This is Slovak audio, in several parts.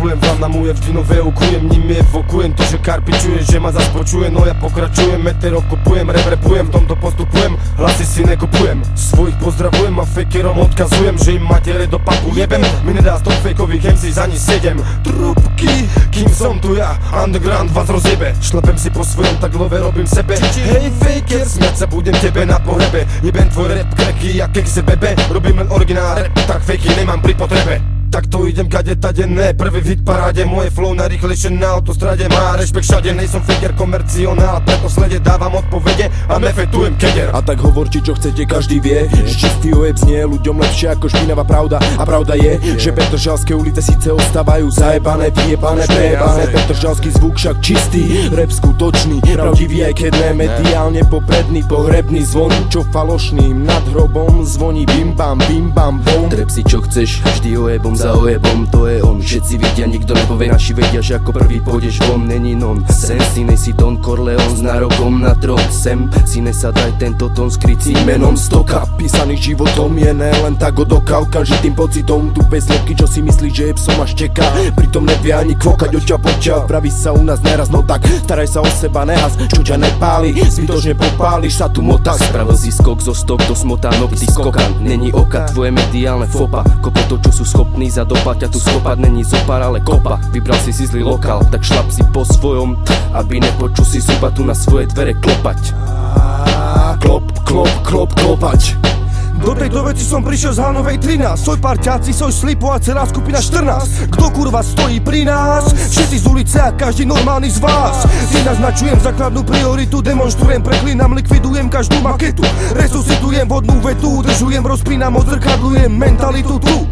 pozdravujem vám na moje vždy nové okujem, nimi evokujem to, že Karpi čuje, že ma zas počuje. No ja pokračujem, metero kopujem, reprepujem, v tomto postupujem, hlasy si nekupujem. Svojich pozdravujem a fakerom odkazujem, že im matere do papu jebem. Mi nedá z toho fakeových MC za ni 7 trubky, kým som tu ja, underground vás rozjebe. Šlepem si po svojom, tak love robím sebe. Hej faker, smiať sa budem tebe na pohrebe. Jebem tvoj rap, kreky a kekse bebe. Robím len originál rap, tak fakey nemám pri potrebe. Tak to idem kade tade, ne, prvý v hit paráde. Moje flow najrýchlejšie na autostrade, má rešpekt všade. Nejsom faker komercionál, preto slede dávam odpovede a nefetujem keder. A tak hovorte čo chcete, každý vie, že čistý ojeb znie ľuďom lepšie ako špinavá pravda. A pravda je, že Petržalské ulice síce ostávajú zajebané, vyjebané, prejebané. Petržalský zvuk však čistý, rap skutočný, pravdivý aj keď ne mediálne popredný. Pohrebný zvon, čo falošným nad hrobom zvoní bim bam bom. Trep si čo chceš, vždy ojebom za ojebom, to je on. Všetci vidia, nikto nepovie, naši vedia, že ako prvý pôjdeš von, není non. Sem si nej si Don Corleone s nárogom na trón. Sem si nesadaj tento tón skrytý menom Stoka. Písaný životom je ne len tak od oka, každým pocitom tu pesničky, čo si myslí, že je psom až čeká. Pritom nevie ani kvokať oťa poča, praví sa u nás neraz, no tak staraj sa o seba, nehas, čo ťa nepáli, zbytočne popáliš sa tu motak. Spravil si skok zo stok do smotá, nopty skokan, není oka, tvoje mediálne fopa. Kopo to, čo sú schopní za dopad ťa tu skopať, není zopár, ale kopa. Vybral si zlý lokál, tak šlap si po svojom, aby nepočul si zuba tu na svoje dvere klopať. Klopať. Do tejto veci som prišiel z Hanovej 13. Soj parťáci, soj slipo a celá skupina 14. Kto kurva stojí pri nás? Všetci z ulice a každý normálny z vás. Si naznačujem základnú prioritu, demonštrujem, preklinám, likvidujem každú maketu. Resuscitujem vodnú vetu, udržujem, rozpínam, odzrkadlujem mentalitu tu.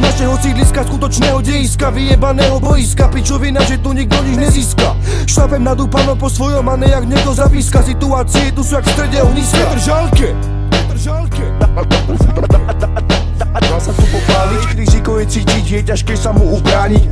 Našeho sídliska, skutočného dejiska, vyjebaného bojiska. Pičovina, že tu nikto nič nezíska. Šlapem nadúpano po svojom a nejak niekto zapíska. Situácie tu sú jak v strede ohniska. Petržalke. Dá sa tu popáliť, riziko je cítiť, je ťažké sa mu ubrániť.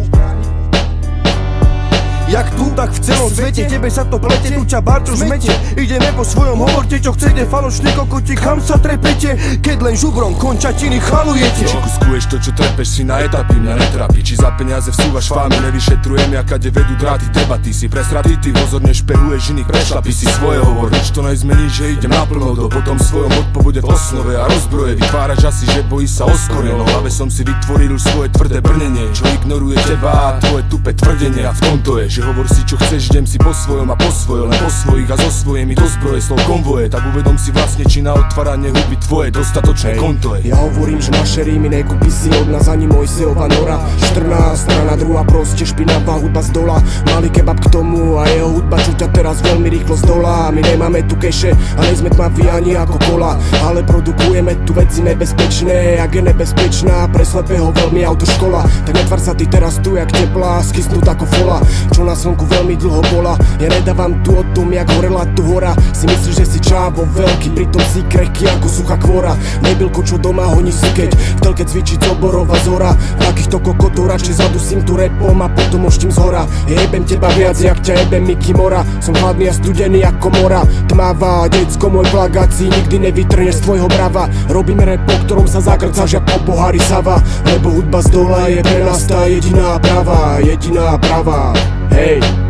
Jak tu, tak v celom svete, tebe sa to plete, tu ťa barčo žmete. Ideme po svojom, hovorte čo chcete, falošní kokoti, kam sa trepete, keď len žubrom končatiny chalujete. Či kuskuješ to, čo trepeš, si na etapy, mňa netrápi. Či za peniaze vsúvaš fámy, nevyšetrujem, jakade vedú dráty, debaty. Si presratý, ty pozorne šperuješ iných, prešlapí si svoje hovor. Nič to nezmení, že idem naplno do potom svojom odpovede v osnove a rozbroje. Vytváraš asi, že bojí sa oskore, no hlave som si vytvoril už svoje tvrdé brnenie, čo ignoruje teba a tvoje tupe tvrdenie. A v tomto je, že hovor si čo chceš, idem si po svojom a po svojom, len po svojich a so svojimi do zbroje slov konvoje. Tak uvedom si vlastne, či na otváranie huby tvoje dostatočné konto je. Ja hovorím, že naše rímy nekúpi si od nás ani Mojsejova nora. 14 strana druhá, proste špinavá hudba z dola. Malý kebab k tomu a jeho hudba, čo ťa teraz veľmi rýchlo zdolá. My nemáme tu keše a nejsme tmaví ani ako kola, ale produkujeme tu veci nebezpečné. Jak je nebezpečná pre slepého veľmi autoškola, tak netvár sa ty teraz tu jak teplá, skysnúť ako fola, čo na slnku veľmi dlho bola. Ja nedávam tu o tom, jak horela tu hora. Si myslíš, že si čávo veľký, pritom si krehký ako suchá kvora. Nebilko, čo doma honí si keď v telke cvičiť z oborova zora. Takýchto kokotov radšej zadusím tu repom a potom oštím zhora. Jebem teba viac, jak ťa jebem Mickey Mora. Som hladný a studený ako mora. Tmavá, decko, môj plagáci, nikdy nevytrneš z tvojho brava. Robíme rap, po ktorom sa zakrcáš jak po pohári Sava. Lebo hudba z dola je pre nás tá jediná pravá. Hej.